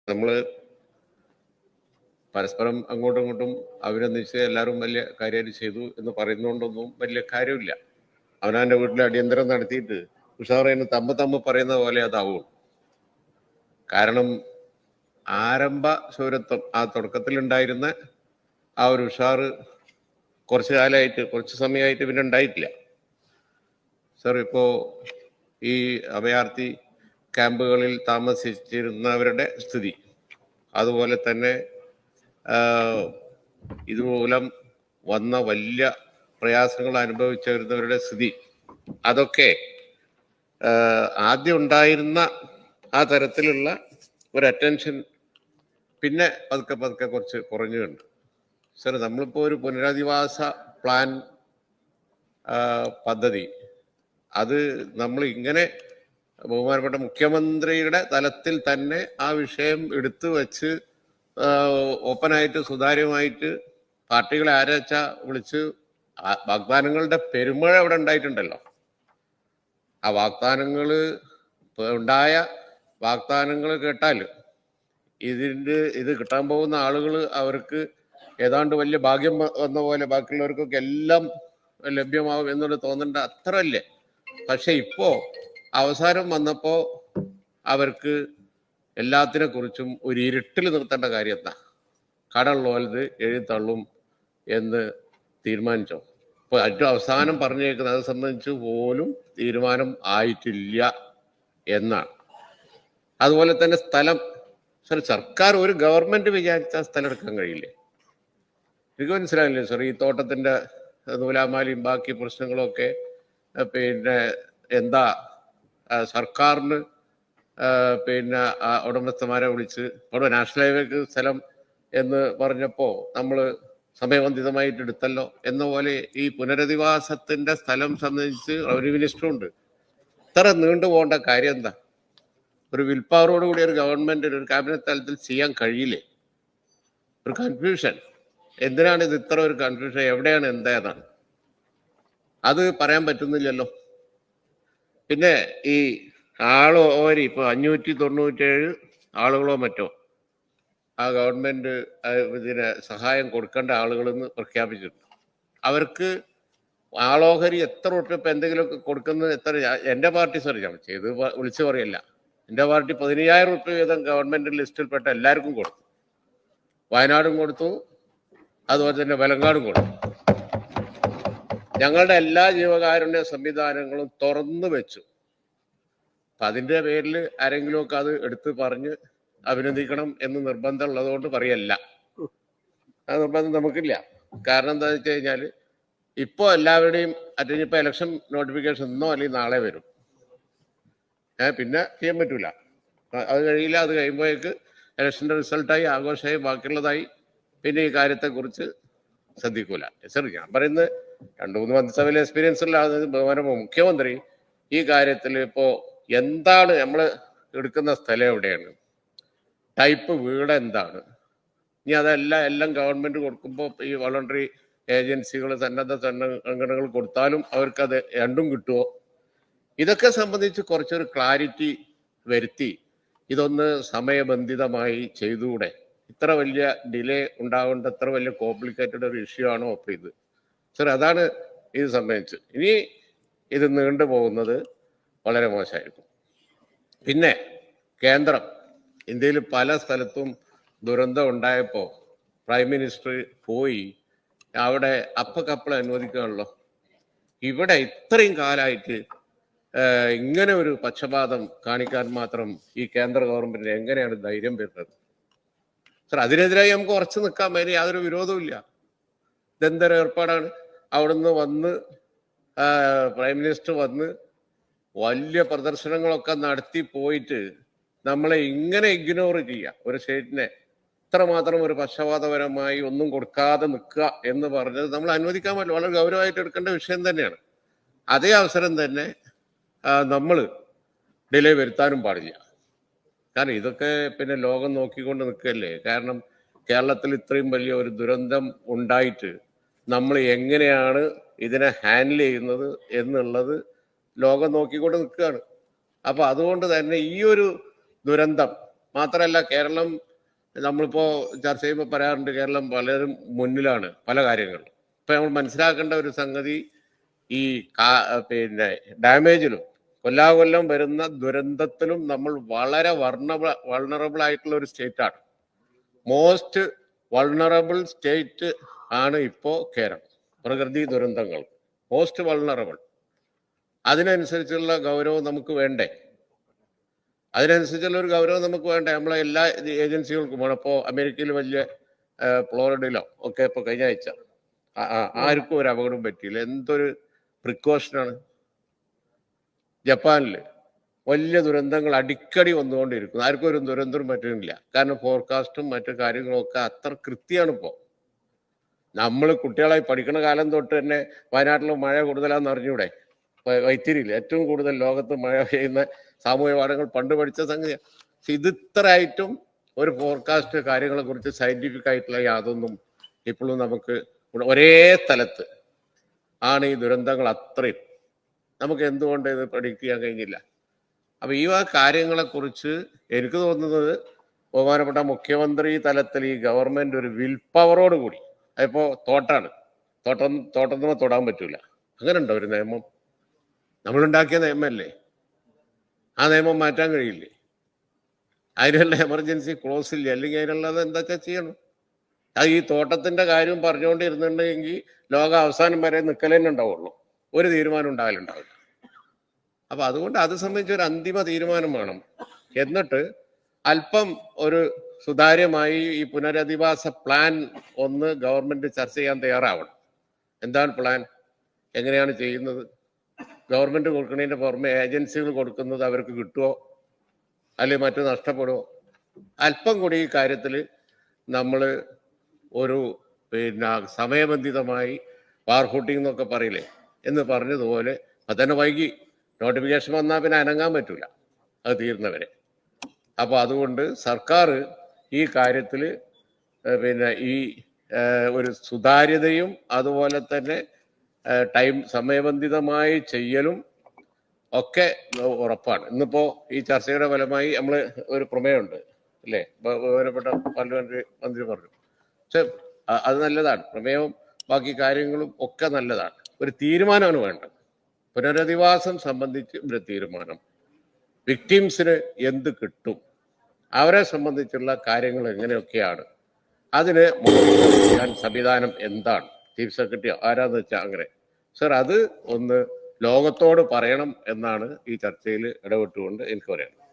നമ്മൾ പരസ്പരം അങ്ങോട്ടും ഇങ്ങോട്ടും അഭിനന്ദിച്ച് എല്ലാവരും വലിയ കാര്യമായിട്ട് ചെയ്തു എന്ന് പറയുന്നതുകൊണ്ടൊന്നും വലിയ കാര്യമില്ല. അവനവൻ്റെ വീട്ടിൽ അടിയന്തരം നടത്തിയിട്ട് ഉഷാറേന്ന് തമ്മ പറയുന്ന പോലെ അതാവുള്ളൂ. കാരണം ആരംഭ ശൗര്യത്വം ആ തുടക്കത്തിലുണ്ടായിരുന്ന ആ ഒരു ഉഷാറ് കുറച്ച് സമയമായിട്ട് പിന്നെ ഉണ്ടായിട്ടില്ല. സർ, ഇപ്പോൾ ഈ അഭയാർത്ഥി ക്യാമ്പുകളിൽ താമസിച്ചിരുന്നവരുടെ സ്ഥിതി, അതുപോലെ തന്നെ ഇതുമൂലം വന്ന വലിയ പ്രയാസങ്ങൾ അനുഭവിച്ചു വരുന്നവരുടെ സ്ഥിതി, അതൊക്കെ ആദ്യം ഉണ്ടായിരുന്ന ആ തരത്തിലുള്ള ഒരു അറ്റൻഷൻ പിന്നെ പതുക്കെ കുറച്ച് കുറഞ്ഞുണ്ട്. സർ, നമ്മളിപ്പോൾ ഒരു പുനരധിവാസ പ്ലാൻ പദ്ധതി അത് നമ്മൾ ഇങ്ങനെ ബഹുമാനപ്പെട്ട മുഖ്യമന്ത്രിയുടെ തലത്തിൽ തന്നെ ആ വിഷയം എടുത്തു വച്ച് ഓപ്പണായിട്ട് സുതാര്യമായിട്ട് പാർട്ടികളെ ആരാച്ചാ വിളിച്ച് വാഗ്ദാനങ്ങളുടെ പെരുമഴ അവിടെ ഉണ്ടായിട്ടുണ്ടല്ലോ. ആ ഉണ്ടായ വാഗ്ദാനങ്ങൾ കേട്ടാൽ ഇത് കിട്ടാൻ പോകുന്ന ആളുകൾ അവർക്ക് ഏതാണ്ട് വലിയ ഭാഗ്യം വന്ന പോലെ ബാക്കിയുള്ളവർക്കൊക്കെ എല്ലാം ലഭ്യമാവും എന്നൊരു തോന്നേണ്ട അത്ര അല്ലേ. പക്ഷെ ഇപ്പോ അവസാനം വന്നപ്പോ അവർക്ക് എല്ലാത്തിനെ കുറിച്ചും ഒരു ഇരുട്ടിൽ നിർത്തേണ്ട കാര്യം എന്താ? കടലുള്ളത് എഴുതള്ളും എന്ന് തീരുമാനിച്ചോ? ഇപ്പൊ ഏറ്റവും അവസാനം പറഞ്ഞേക്കുന്നത് അത് സംബന്ധിച്ച് പോലും തീരുമാനം ആയിട്ടില്ല എന്നാണ്. അതുപോലെ തന്നെ സ്ഥലം, സർക്കാർ ഒരു ഗവൺമെന്റ് വിചാരിച്ചാൽ സ്ഥലം എടുക്കാൻ കഴിയില്ലേ? എനിക്ക് മനസ്സിലായില്ലേ സർ, ഈ തോട്ടത്തിന്റെ നൂലാമാലിയും ബാക്കി പ്രശ്നങ്ങളൊക്കെ പിന്നെ എന്താ സർക്കാരിന് പിന്നെ ഉടമസ്ഥന്മാരെ വിളിച്ച് അവിടെ നാഷണൽ ഹൈവേക്ക് സ്ഥലം എന്ന് പറഞ്ഞപ്പോൾ നമ്മൾ സമയബന്ധിതമായിട്ട് എടുത്തല്ലോ എന്ന പോലെ ഈ പുനരധിവാസത്തിന്റെ സ്ഥലം സംബന്ധിച്ച് റവന്യൂ മിനിസ്റ്ററുണ്ട്. ഇത്ര നീണ്ടുപോകേണ്ട കാര്യം എന്താ? ഒരു വിൽ പവറോടുകൂടി ഒരു ഗവൺമെന്റിന് ഒരു ക്യാബിനറ്റ് തലത്തിൽ ചെയ്യാൻ കഴിയില്ലേ? ഒരു കൺഫ്യൂഷൻ. എന്തിനാണ് ഇത് ഇത്ര ഒരു കൺഫ്യൂഷൻ? എവിടെയാണ് എന്തായതാണ് അത് പറയാൻ പറ്റുന്നില്ലല്ലോ. പിന്നെ ഈ ഓരി ഇപ്പൊ 597 ആളുകളോ മറ്റോ ആ ഗവൺമെന്റ് ഇതിന് സഹായം കൊടുക്കേണ്ട ആളുകളെന്ന് പ്രഖ്യാപിച്ചിട്ടുണ്ട്. അവർക്ക് ആളോഹരി എത്ര ഉറുപ്പിക ഇപ്പൊ എന്തെങ്കിലുമൊക്കെ കൊടുക്കുന്നത് എത്ര? എന്റെ പാർട്ടി ഞാൻ ചെയ്ത് വിളിച്ചു പറയല്ല, എന്റെ പാർട്ടി 15,000 ഉറുപ്പിക വീതം ഗവൺമെന്റ് ലിസ്റ്റിൽപ്പെട്ട എല്ലാവർക്കും കൊടുത്തു. വയനാടും കൊടുത്തു, അതുപോലെ തന്നെ വലങ്കാടും കൊടുത്തു. ഞങ്ങളുടെ എല്ലാ ജീവകാരുണ്യ സംവിധാനങ്ങളും തുറന്നു വെച്ചു. അതിന്റെ പേരിൽ ആരെങ്കിലുമൊക്കെ അത് എടുത്ത് പറഞ്ഞ് അഭിനന്ദിക്കണം എന്ന് നിർബന്ധം ഉള്ളതുകൊണ്ട് പറയല്ല. ആ നിർബന്ധം നമുക്കില്ല. കാരണം എന്താ വെച്ച് കഴിഞ്ഞാൽ ഇപ്പോ എല്ലാവരുടെയും ഇപ്പൊ ഇലക്ഷൻ നോട്ടിഫിക്കേഷൻ ഇന്നോ അല്ലെങ്കിൽ നാളെ വരും. പിന്നെ ചെയ്യാൻ പറ്റൂല, അത് കഴിയില്ല. അത് കഴിയുമ്പോഴേക്ക് ഇലക്ഷന്റെ റിസൾട്ടായി ആഘോഷമായി ബാക്കിയുള്ളതായി പിന്നെ ഈ കാര്യത്തെക്കുറിച്ച് ശ്രദ്ധിക്കൂല. സർ, ഞാൻ പറയുന്നത് 2-3 മന്ത്രിസഭയിൽ എക്സ്പീരിയൻസ് ഉള്ള ബഹുമാനപ്പെട്ട മുഖ്യമന്ത്രി ഈ കാര്യത്തിൽ ഇപ്പോ എന്താണ് നമ്മൾ എടുക്കുന്ന സ്ഥലം എവിടെയാണ്, ടൈപ്പ് വീട് എന്താണ്, ഇനി എല്ലാം ഗവൺമെന്റ് കൊടുക്കുമ്പോൾ ഈ വോളണ്ടറി ഏജൻസികൾ സന്നദ്ധ സംഘടനകൾ കൊടുത്താലും അവർക്കത് രണ്ടും കിട്ടുമോ? ഇതൊക്കെ സംബന്ധിച്ച് കുറച്ചൊരു ക്ലാരിറ്റി വരുത്തി ഇതൊന്ന് സമയബന്ധിതമായി ചെയ്തുകൂടെ? ഇത്ര വലിയ ഡിലേ ഉണ്ടാവേണ്ട അത്ര വലിയ കോംപ്ലിക്കേറ്റഡ് ഒരു ഇഷ്യൂ ആണോ അപ്പൊ ഇത്? സർ, അതാണ് ഇത് സംബന്ധിച്ച്. ഇനി ഇത് നീണ്ടു പോകുന്നത് വളരെ മോശമായിരിക്കും. പിന്നെ കേന്ദ്രം, ഇന്ത്യയിൽ പല സ്ഥലത്തും ദുരന്തം ഉണ്ടായപ്പോൾ പ്രൈം മിനിസ്റ്റർ പോയി അവിടെ അപ്പക്കപ്പളെ അനുവദിക്കുകയാണല്ലോ. ഇവിടെ ഇത്രയും കാലമായിട്ട് ഇങ്ങനെ ഒരു പക്ഷപാതം കാണിക്കാൻ മാത്രം ഈ കേന്ദ്ര ഗവൺമെന്റിന് എങ്ങനെയാണ് ധൈര്യം വരുന്നത്? സർ, അതിനെതിരായി നമുക്ക് ഉറച്ചു നിൽക്കാൻ അതിന് യാതൊരു വിരോധവും ഇല്ല. ഇതെന്തൊരു ഏർപ്പാടാണ്? അവിടുന്ന് വന്ന് പ്രൈം മിനിസ്റ്റർ വന്ന് വലിയ പ്രദർശനങ്ങളൊക്കെ നടത്തി പോയിട്ട് നമ്മളെ ഇങ്ങനെ ഇഗ്നോർ ചെയ്യുക, ഒരു സ്റ്റേറ്റിനെ ഇത്രമാത്രം ഒരു പക്ഷപാതപരമായി ഒന്നും കൊടുക്കാതെ നിൽക്കുക എന്ന് പറഞ്ഞത് നമ്മൾ അനുവദിക്കാൻ പറ്റില്ല. വളരെ ഗൗരവമായിട്ട് എടുക്കേണ്ട വിഷയം തന്നെയാണ്. അതേ അവസരം തന്നെ നമ്മൾ ഡിലേ വരുത്താനും പാടില്ല. കാരണം ഇതൊക്കെ പിന്നെ ലോകം നോക്കിക്കൊണ്ട് നിൽക്കുകയല്ലേ. കാരണം കേരളത്തിൽ ഇത്രയും വലിയ ഒരു ദുരന്തം ഉണ്ടായിട്ട് നമ്മൾ എങ്ങനെയാണ് ഇതിനെ ഹാൻഡിൽ ചെയ്യുന്നത് എന്നുള്ളത് ലോകം നോക്കിക്കൊണ്ട് നിൽക്കുകയാണ്. അപ്പൊ അതുകൊണ്ട് തന്നെ ഈ ഒരു ദുരന്തം മാത്രമല്ല കേരളം നമ്മളിപ്പോ ചർച്ച ചെയ്യുമ്പോൾ പറയാറുണ്ട് കേരളം പലരും മുന്നിലാണ് പല കാര്യങ്ങളിലും. ഇപ്പൊ നമ്മൾ മനസ്സിലാക്കേണ്ട ഒരു സംഗതി ഈ പിന്നെ ഡാമേജിലും കൊല്ലാകൊല്ലം വരുന്ന ദുരന്തത്തിലും നമ്മൾ വളരെ വൾണറബിൾ ആയിട്ടുള്ള ഒരു സ്റ്റേറ്റ് ആണ്. മോസ്റ്റ് വൾണറബിൾ സ്റ്റേറ്റ് ആണ് ഇപ്പോ കേരളം. പ്രകൃതി ദുരന്തങ്ങൾ മോസ്റ്റ് വൾണറബിൾ. അതിനനുസരിച്ചുള്ള ഗൗരവം നമുക്ക് വേണ്ടേ? അതിനനുസരിച്ചുള്ള ഒരു ഗൗരവം നമുക്ക് വേണ്ടേ? നമ്മളെ എല്ലാ ഏജൻസികൾക്കും വേണം. ഇപ്പോൾ അമേരിക്കയിൽ വലിയ ഫ്ലോറിഡയിലോ ഒക്കെ ഇപ്പോൾ കഴിഞ്ഞ ആഴ്ച ആർക്കും ഒരു അപകടം പറ്റിയില്ല. എന്തൊരു പ്രിക്കോഷനാണ്. ജപ്പാനില് വലിയ ദുരന്തങ്ങൾ അടിക്കടി വന്നുകൊണ്ടിരിക്കുന്നു. ആർക്കും ഒരു ദുരന്തം പറ്റുന്നില്ല. കാരണം ഫോർകാസ്റ്റും മറ്റു കാര്യങ്ങളും ഒക്കെ അത്ര കൃത്യമാണ് ഇപ്പോൾ. നമ്മൾ കുട്ടികളായി പഠിക്കുന്ന കാലം തൊട്ട് തന്നെ വയനാട്ടിൽ മഴ കൂടുതലാണെന്ന് അറിഞ്ഞൂടെ? വൈത്തിരിയിൽ ഏറ്റവും കൂടുതൽ ലോകത്ത് മഴ പെയ്യുന്ന സാമൂഹ്യ പാഠങ്ങൾ പണ്ട് പഠിച്ച സംഗതിയാണ്. പക്ഷെ ഇത് ഇത്രയായിട്ടും ഒരു ഫോർകാസ്റ്റ് കാര്യങ്ങളെ കുറിച്ച് സയന്റിഫിക് ആയിട്ടുള്ള യാതൊന്നും ഇപ്പോഴും നമുക്ക് ഒരേ സ്ഥലത്ത് ആണ് ഈ ദുരന്തങ്ങൾ അത്രയും. നമുക്ക് എന്തുകൊണ്ട് ഇത് പ്രഡിക്റ്റ് ചെയ്യാൻ കഴിഞ്ഞില്ല? അപ്പൊ ഈ കാര്യങ്ങളെ കുറിച്ച് എനിക്ക് തോന്നുന്നത് ബഹുമാനപ്പെട്ട മുഖ്യമന്ത്രി തലത്തിൽ ഈ ഗവൺമെന്റ് ഒരു വിൽ പവറോട് കൂടി, അതിപ്പോ തോട്ടത്തിന് തൊടാൻ പറ്റൂല, അങ്ങനെ ഉണ്ടോ ഒരു നിയമം? നമ്മളുണ്ടാക്കിയ നിയമമല്ലേ, ആ നിയമം മാറ്റാൻ കഴിയില്ലേ? അതിനുള്ള എമർജൻസി ക്ലോസ് ഇല്ല, അല്ലെങ്കിൽ അതിനുള്ളത് എന്താ ചെയ്യണം? അത് ഈ തോട്ടത്തിന്റെ കാര്യം പറഞ്ഞുകൊണ്ടിരുന്നുണ്ടെങ്കിൽ ലോകം അവസാനം വരെ നിൽക്കലന്നെ ഉണ്ടാവുള്ളൂ, ഒരു തീരുമാനം ഉണ്ടാവില്ല. അപ്പൊ അതുകൊണ്ട് അത് സംബന്ധിച്ച് ഒരു അന്തിമ തീരുമാനം വേണം. എന്നിട്ട് അല്പം ഒരു സുതാര്യമായി ഈ പുനരധിവാസ പ്ലാൻ ഒന്ന് ഗവൺമെന്റ് ചർച്ച ചെയ്യാൻ തയ്യാറാവണം. എന്താണ് പ്ലാൻ? എങ്ങനെയാണ് ചെയ്യുന്നത്? ഗവൺമെന്റ് കൊടുക്കുന്നതിന്റെ പുറമെ ഏജൻസികൾ കൊടുക്കുന്നത് അവർക്ക് കിട്ടുമോ, അല്ലെങ്കിൽ മറ്റു നഷ്ടപ്പെടുമോ? അല്പം കൂടി ഈ കാര്യത്തിൽ നമ്മൾ ഒരു സമയബന്ധിതമായി വാർഫൂട്ടിംഗ് എന്നൊക്കെ പറയില്ലേ എന്ന് പറഞ്ഞതുപോലെ അതന്നെ വൈകി നോട്ടിഫിക്കേഷൻ വന്നാൽ പിന്നെ അനങ്ങാൻ പറ്റൂല അത് തീരുന്നവരെ. അപ്പൊ അതുകൊണ്ട് സർക്കാർ ഈ കാര്യത്തിൽ ഈ ഒരു സുതാര്യതയും അതുപോലെ തന്നെ സമയബന്ധിതമായി ചെയ്യലും ഒക്കെ ഉറപ്പാണ്. ഇന്നിപ്പോ ഈ ചർച്ചയുടെ ഫലമായി നമ്മൾ ഒരു പ്രമേയമുണ്ട് അല്ലേ, ബഹുമാനപ്പെട്ട പാർലമെന്റ് മന്ത്രി പറഞ്ഞു. പക്ഷെ അത് നല്ലതാണ്, പ്രമേയവും ബാക്കി കാര്യങ്ങളും ഒക്കെ നല്ലതാണ്. ഒരു തീരുമാനമാണ് വേണ്ടത്. പുനരധിവാസം സംബന്ധിച്ച് ഒരു തീരുമാനം, വിക്ടിംസിന് എന്ത് കിട്ടും, അവരെ സംബന്ധിച്ചുള്ള കാര്യങ്ങൾ എങ്ങനെയൊക്കെയാണ്, അതിന് സംവിധാനം എന്താണ്, ചീഫ് സെക്രട്ടറി ആരാന്ന് വെച്ചാൽ അങ്ങനെ സർ അത് ഒന്ന് ലോകത്തോട് പറയണം എന്നാണ് ഈ ചർച്ചയിൽ ഇടപെട്ടുകൊണ്ട് എനിക്ക് പറയാനുള്ളത്.